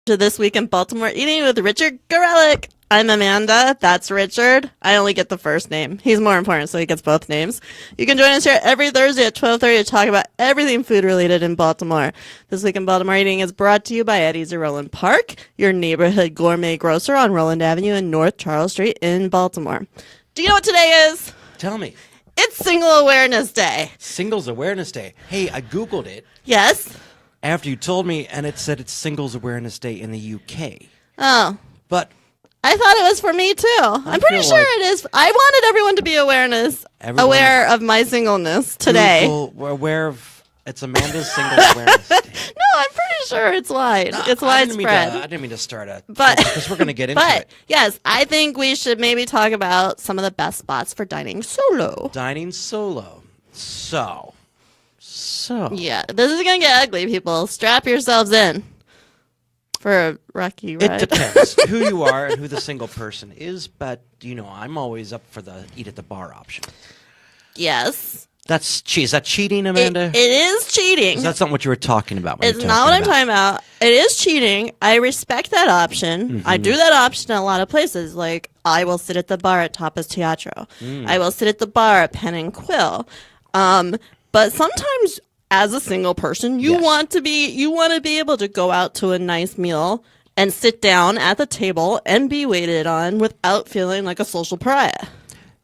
to This Week in Baltimore Eating with Richard Garelick. I'm Amanda. That's Richard. I only get the first name. He's more important, so he gets both names. You can join us here every Thursday at 12:30 to talk about everything food-related in Baltimore. This Week in Baltimore Eating is brought to you by Eddie's at Roland Park, your neighborhood gourmet grocer on Roland Avenue and North Charles Street in Baltimore. Do you know what today is? Tell me. It's Single Awareness Day. Singles Awareness Day. Hey, I Googled it Yes? after you told me, and it said it's Singles Awareness Day in the UK. Oh. But I thought it was for me, too. I'm pretty sure it is. I wanted everyone to be aware of my singleness today. We're aware of it's Amanda's Singles Awareness Day. No, I'm pretty sure it's wide. It's widespread. I didn't mean to start because we're going to get into it. Yes, I think we should maybe talk about some of the best spots for dining solo. Dining solo. So. Yeah, this is going to get ugly, people. Strap yourselves in for a rocky ride. It depends who you are and who the single person is, but, I'm always up for the eat at the bar option. Yes. Is that cheating, Amanda? It is cheating. That's not what you were talking about. It's not what I'm talking about. It is cheating. I respect that option. Mm-hmm. I do that option in a lot of places. Like, I will sit at the bar at Tapas Teatro. I will sit at the bar at Pen and Quill. But sometimes, as a single person, you want to be able to go out to a nice meal and sit down at the table and be waited on without feeling like a social pariah.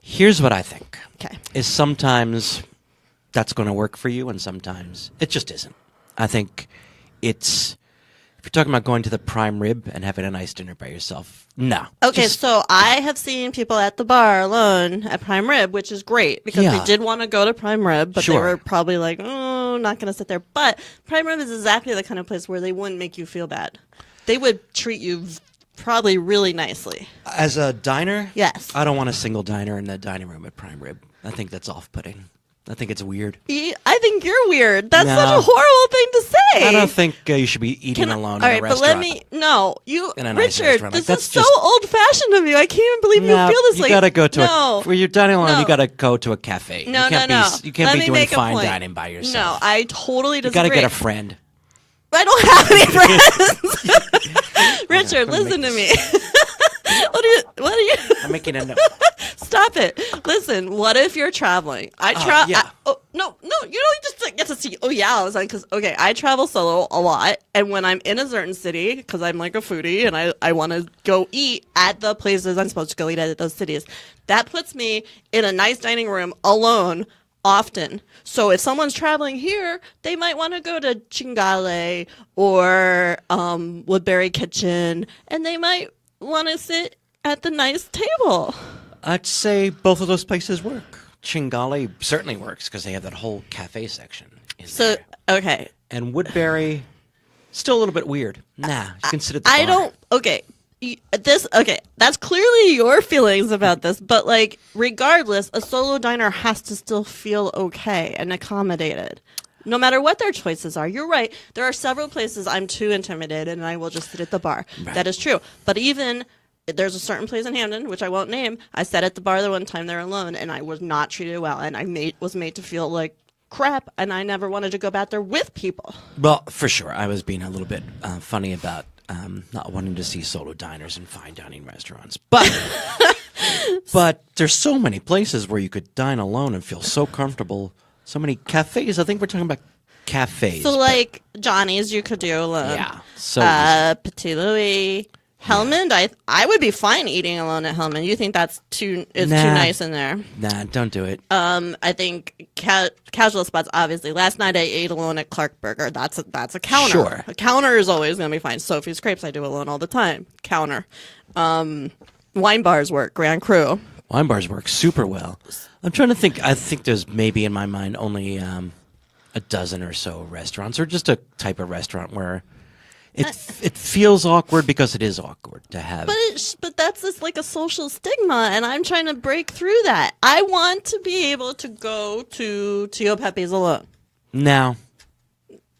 Here's what I think. Okay. Is sometimes that's going to work for you, and sometimes it just isn't. I think if you're talking about going to the Prime Rib and having a nice dinner by yourself, no. Okay, so I have seen people at the bar alone at Prime Rib, which is great because they did want to go to Prime Rib, but they were probably like, oh, not going to sit there. But Prime Rib is exactly the kind of place where they wouldn't make you feel bad. They would treat you probably really nicely. As a diner? Yes. I don't want a single diner in the dining room at Prime Rib. I think that's off-putting. I think it's weird. I think you're weird. That's such a horrible thing to say. I don't think you should be eating alone in a restaurant. Richard, this is so old-fashioned of you. I can't even believe you feel this way. You got to go to where you're dining alone, you got to go to a cafe. No. You can't be doing fine dining by yourself. No, I totally disagree. You got to get a friend. I don't have any friends. Richard, listen to me. What are you? I'm making a note. Stop it. Listen, what if you're traveling? No, you don't just get to see. Oh, yeah. I was like, I travel solo a lot. And when I'm in a certain city, because I'm like a foodie and I want to go eat at the places I'm supposed to go eat at those cities, that puts me in a nice dining room alone often. So if someone's traveling here, they might want to go to Chingale or Woodbury Kitchen, and they might want to sit at the nice table. I'd say both of those places work. Chingale certainly works because they have that whole cafe section in there. Okay. And Woodbury, still a little bit weird. Nah, you can sit at the bar. That's clearly your feelings about this, but regardless, a solo diner has to still feel okay and accommodated. No matter what their choices are. You're right. There are several places I'm too intimidated and I will just sit at the bar. Right. That is true. But even there's a certain place in Hamden, which I won't name. I sat at the bar the one time there alone and I was not treated well and I was made to feel like crap and I never wanted to go back there with people. Well, for sure. I was being a little bit funny about not wanting to see solo diners in fine dining restaurants. But there's so many places where you could dine alone and feel so comfortable. So many cafes. I think we're talking about cafes. So Johnny's you could do alone. Yeah. So Petit Louis. Hellman, yeah. I would be fine eating alone at Hellman. You think that's too nice in there? Nah, don't do it. I think casual spots. Obviously, last night I ate alone at Clark Burger. That's a counter. Sure, a counter is always going to be fine. Sophie's Crepes I do alone all the time. Counter. Wine bars work. Grand Cru. Wine bars work super well. I'm trying to think. I think there's maybe in my mind only a dozen or so restaurants, or just a type of restaurant where. It feels awkward because it is awkward to have. But that's just like a social stigma, and I'm trying to break through that. I want to be able to go to Tio Pepe's alone. No.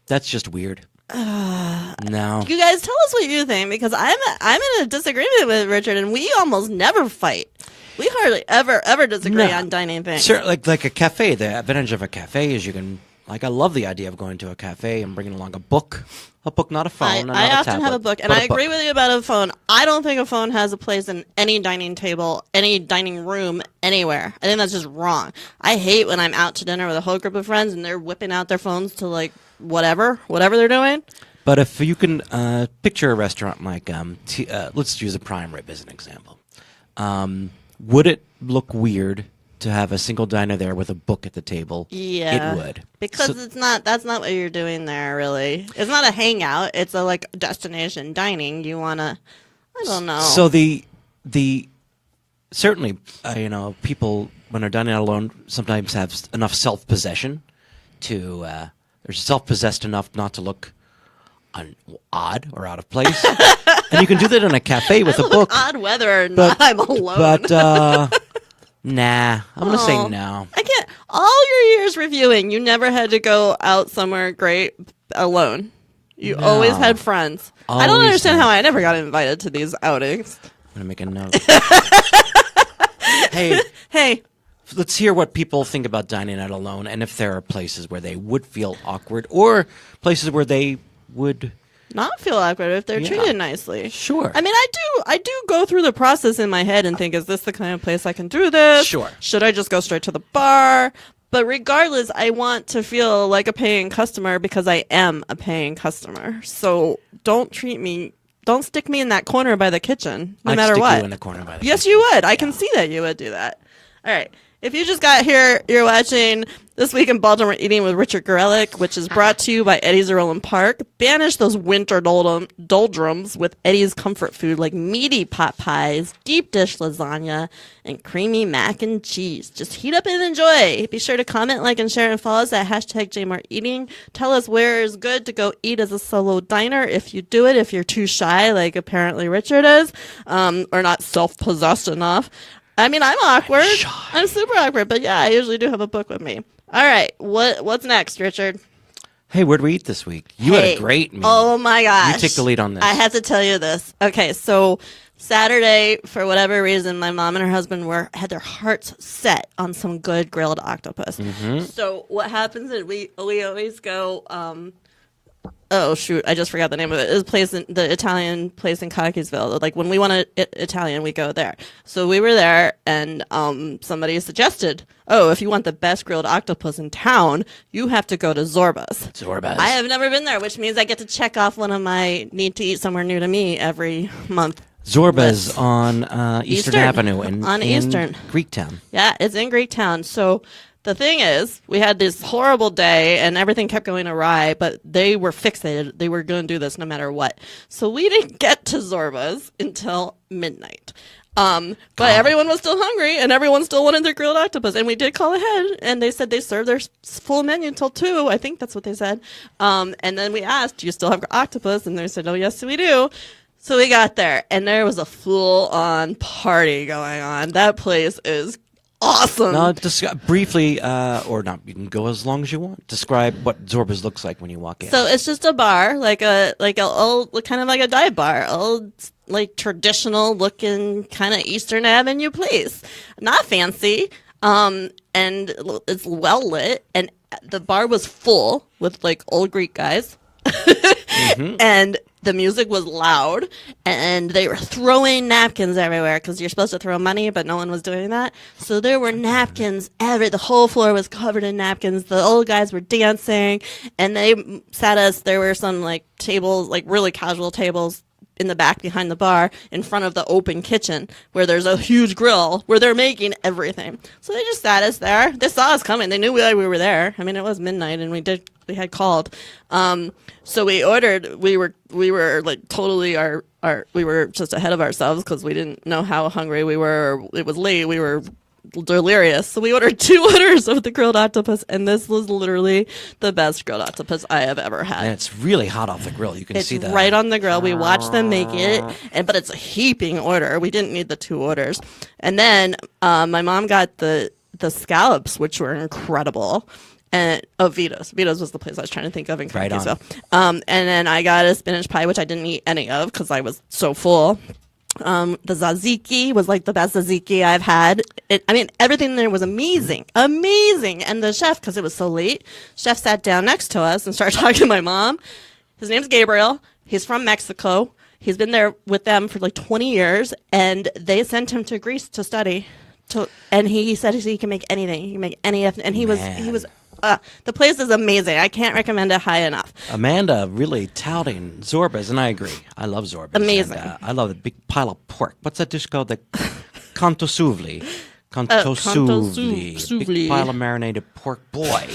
That's just weird. No. You guys tell us what you think, because I'm in a disagreement with Richard, and we almost never fight. We hardly ever disagree on dining things. Sure, like a cafe. The advantage of a cafe is you can... I love the idea of going to a cafe and bringing along a book, A book, not a phone. I often have a book, and I agree with you about a phone. I don't think a phone has a place in any dining table, any dining room, anywhere. I think that's just wrong. I hate when I'm out to dinner with a whole group of friends and they're whipping out their phones to like whatever they're doing. But if you can picture a restaurant like, let's use a prime rib as an example. Would it look weird to have a single diner there with a book at the table? Yeah, it would, because that's not what you're doing there. Really, it's not a hangout. It's a like destination dining. You wanna, I don't know. So the certainly, people when they're dining out alone sometimes have enough self-possession to they're self-possessed enough not to look odd or out of place, and you can do that in a cafe with a book. Odd whether or not I'm alone, but. Nah, I'm going to say no. I can't. All your years reviewing, you never had to go out somewhere great alone. You always had friends. I don't understand how I never got invited to these outings. I'm going to make a note. Hey. Let's hear what people think about dining out alone, and if there are places where they would feel awkward, or places where they would not feel awkward if they're treated nicely. Sure. I mean, I do go through the process in my head and think, is this the kind of place I can do this? Sure. Should I just go straight to the bar? But regardless, I want to feel like a paying customer because I am a paying customer. So don't stick me in that corner by the kitchen, no matter what. I'd stick you in the corner by the kitchen. Yes, you would. I can see that you would do that. All right. If you just got here, you're watching This Week in Baltimore Eating with Richard Gorelick, which is brought to you by Eddie's Roland Park. Banish those winter doldrums with Eddie's comfort food like meaty pot pies, deep dish lasagna, and creamy mac and cheese. Just heat up and enjoy. Be sure to comment, like, and share, and follow us at #JMartEating. Tell us where is good to go eat as a solo diner if you do it, if you're too shy, like apparently Richard is, or not self-possessed enough. I mean, I'm awkward. I'm super awkward, but yeah, I usually do have a book with me. All right, what's next, Richard? Hey, where'd we eat this week? You had a great meal. Oh my gosh. You take the lead on this. I have to tell you this. Okay, so Saturday, for whatever reason, my mom and her husband had their hearts set on some good grilled octopus. Mm-hmm. So what happens is we always go. Oh shoot! I just forgot the name of it. It's the Italian place in Cockeysville. Like when we want Italian, we go there. So we were there, and somebody suggested, "Oh, if you want the best grilled octopus in town, you have to go to Zorba's." Zorba's. I have never been there, which means I get to check off one of my need to eat somewhere new to me every month. Zorba's on Eastern Avenue in Eastern Greektown. Yeah, it's in Greektown. So. The thing is, we had this horrible day and everything kept going awry, but they were fixated. They were going to do this no matter what. So we didn't get to Zorba's until midnight. But everyone was still hungry and everyone still wanted their grilled octopus. And we did call ahead and they said they served their full menu until 2. I think that's what they said. And then we asked, do you still have octopus? And they said, oh, yes, we do. So we got there and there was a full-on party going on. That place is awesome. Now, briefly, or not, you can go as long as you want. Describe what Zorba's looks like when you walk in. So it's just a bar, like a old, kind of like a dive bar, old, like traditional looking kind of Eastern Avenue place. Not fancy, and it's well lit, and the bar was full with like old Greek guys, mm-hmm. And the music was loud, and they were throwing napkins everywhere because you're supposed to throw money, but no one was doing that. So there were napkins the whole floor was covered in napkins. The old guys were dancing, and they sat us. There were some like tables, like really casual tables in the back behind the bar in front of the open kitchen where there's a huge grill where they're making everything. So they just sat us there. They saw us coming. They knew we were there. I mean, it was midnight and we had called. So we ordered, we were like totally we were just ahead of ourselves because we didn't know how hungry we were. It was late. We were delirious. So we ordered 2 orders of the grilled octopus, and this was literally the best grilled octopus I have ever had. And it's really hot off the grill. You can see that. It's right on the grill. We watched them make it, but it's a heaping order. We didn't need the 2 orders. And then my mom got the scallops, which were incredible. And Vito's. Vito's was the place I was trying to think of in Cockeysville. And then I got a spinach pie, which I didn't eat any of because I was so full. The tzatziki was like the best tzatziki I've had. Everything there was amazing. And the chef, because it was so late, chef sat down next to us and started talking to my mom. His name's Gabriel. He's from Mexico. He's been there with them for like 20 years, and they sent him to Greece to study. And he said he can make anything. He can make any, and he was the place is amazing. I can't recommend it high enough. Amanda really touting Zorba's, and I agree. I love Zorba's. Amazing. And, I love the big pile of pork. What's that dish called? The Contosuvli. Contosuvli. Big pile of marinated pork. Boy.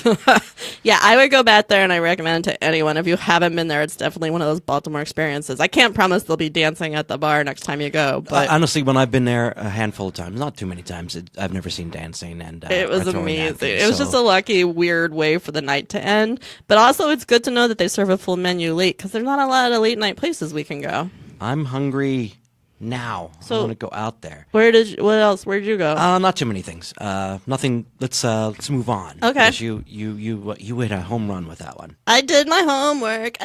Yeah, I would go back there, and I recommend it to anyone. If you haven't been there, it's definitely one of those Baltimore experiences. I can't promise there'll be dancing at the bar next time you go. But honestly, when I've been there a handful of times, not too many times, I've never seen dancing. And it was amazing. It was just a lucky, weird way for the night to end. But also, it's good to know that they serve a full menu late, because there's not a lot of late night places we can go. I'm hungry now. So I want to go out there. What else? Where'd you go? Not too many things. Nothing. Let's move on. Okay. Because you hit a home run with that one. I did my homework.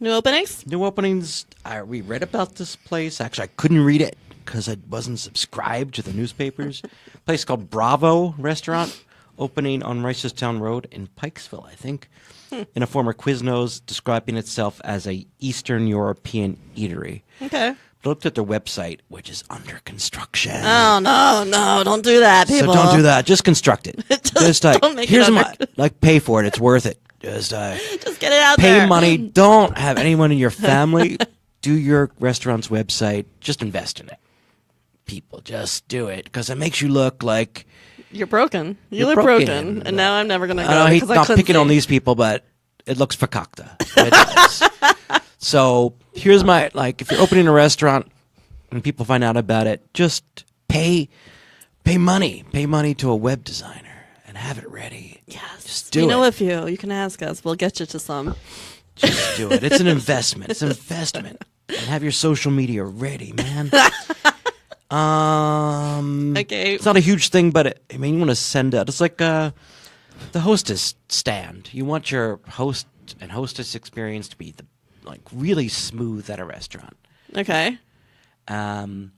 New openings? New openings. We read about this place. Actually, I couldn't read it because I wasn't subscribed to the newspapers. A place called Bravo Restaurant, opening on Reisterstown Road in Pikesville, I think. In a former Quiznos, describing itself as a Eastern European eatery. Okay. But I looked at their website, which is under construction. Oh, no, don't do that, people. So don't do that. Just construct it. Just don't make it pay for it. It's worth it. Just get it out pay there. money. Don't have anyone in your family do your restaurant's website. Just invest in it. People, just do it because it makes you look like you're broken. You look broken, and now I'm never gonna go. I hate not picking on these people, but it looks fakakta. It does. So here's my if you're opening a restaurant and people find out about it, just pay money to a web designer and have it ready. Yes, just do it. We know a few. You can ask us. We'll get you to some. Just do it. It's an investment. It's an investment. And have your social media ready, man. Okay. It's not a huge thing, but you want to send out. It's like the hostess stand. You want your host and hostess experience to be really smooth at a restaurant. Okay. One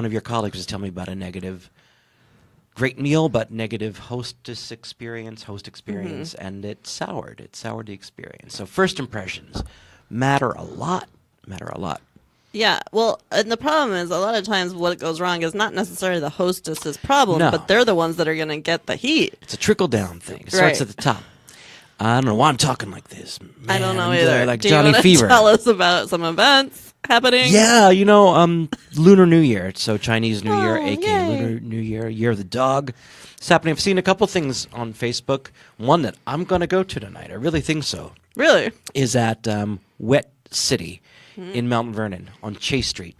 of your colleagues was telling me about a negative, great meal, but negative host experience, and it soured the experience. So first impressions matter a lot. Yeah, well, and the problem is a lot of times what goes wrong is not necessarily the hostess's problem, but they're the ones that are going to get the heat. It's a trickle-down thing. It starts at the top. I don't know why I'm talking like this. Man, I don't know either. Like Do Johnny you Fever. Tell us about some events happening? Yeah, Lunar New Year. So Chinese New Year, aka yay. Lunar New Year, Year of the Dog. It's happening. I've seen a couple things on Facebook. One that I'm going to go to tonight. I really think so. Really? Is at Wet City in Mount Vernon on Chase Street,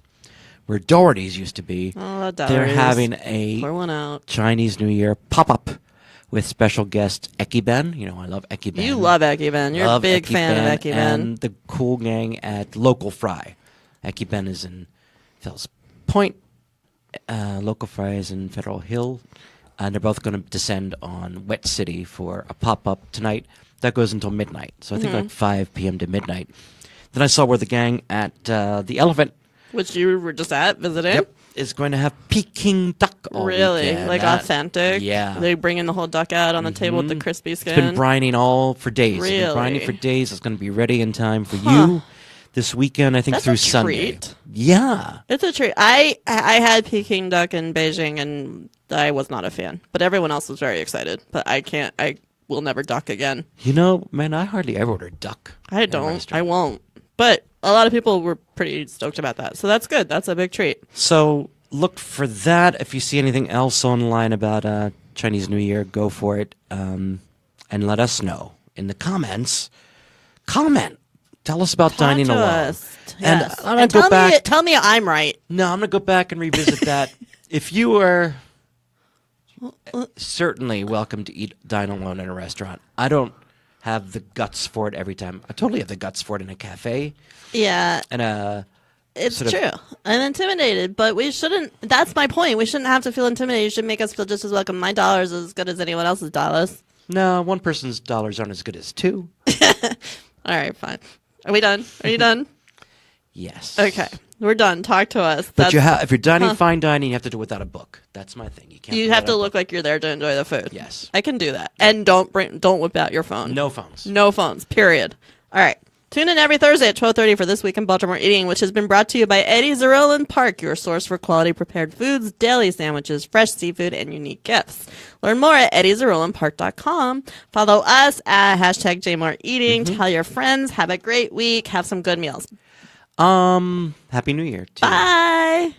where Doherty's used to be. Oh, Doherty's. They're having a Pour one out. Chinese New Year pop-up with special guest Eki Ben. I love Eki Ben. You love Eki Ben. You're a big fan of Eki Ben. And the cool gang at Local Fry. Eki Ben is in Fells Point. Local Fry is in Federal Hill. And they're both going to descend on Wet City for a pop-up tonight. That goes until midnight. So I think 5 p.m. to midnight. Then I saw where the gang at the Elephant, which you were just at visiting, is going to have Peking duck all weekend. Authentic. Yeah, they bring in the whole duck out on the table with the crispy skin. It's been brining all for days. Really? It's been brining for days. It's going to be ready in time for you this weekend. I think That's through a Sunday. Treat. Yeah, it's a treat. I had Peking duck in Beijing and I was not a fan, but everyone else was very excited. But I will never duck again. Man, I hardly ever order duck. I don't. I won't. But a lot of people were pretty stoked about that. So that's good. That's a big treat. So look for that. If you see anything else online about Chinese New Year, go for it. And let us know in the comments. Comment. Tell us about dining alone. Us. And yes. I'm going to go back. Tell me I'm right. No, I'm going to go back and revisit that. If you were certainly welcome to dine alone in a restaurant. I don't have the guts for it every time. I totally have the guts for it in a cafe. Yeah. And it's true. I'm intimidated, but we shouldn't. That's my point. We shouldn't have to feel intimidated. You should make us feel just as welcome. My dollar's as good as anyone else's dollars. No, one person's dollars aren't as good as two. All right, fine. Are we done? Are you done? Yes. Okay. We're done. Talk to us. But if you're dining fine dining, you have to do it without a book. That's my thing. You have to look like you're there to enjoy the food. Yes. I can do that. And don't whip out your phone. No phones. No phones, period. All right. Tune in every Thursday at 12:30 for This Week in Baltimore Eating, which has been brought to you by Eddie's Zerlin Park, your source for quality prepared foods, daily sandwiches, fresh seafood, and unique gifts. Learn more at eddieszerolinpark.com. Follow us at #JMoreEating. Tell your friends. Have a great week. Have some good meals. Happy New Year. Bye.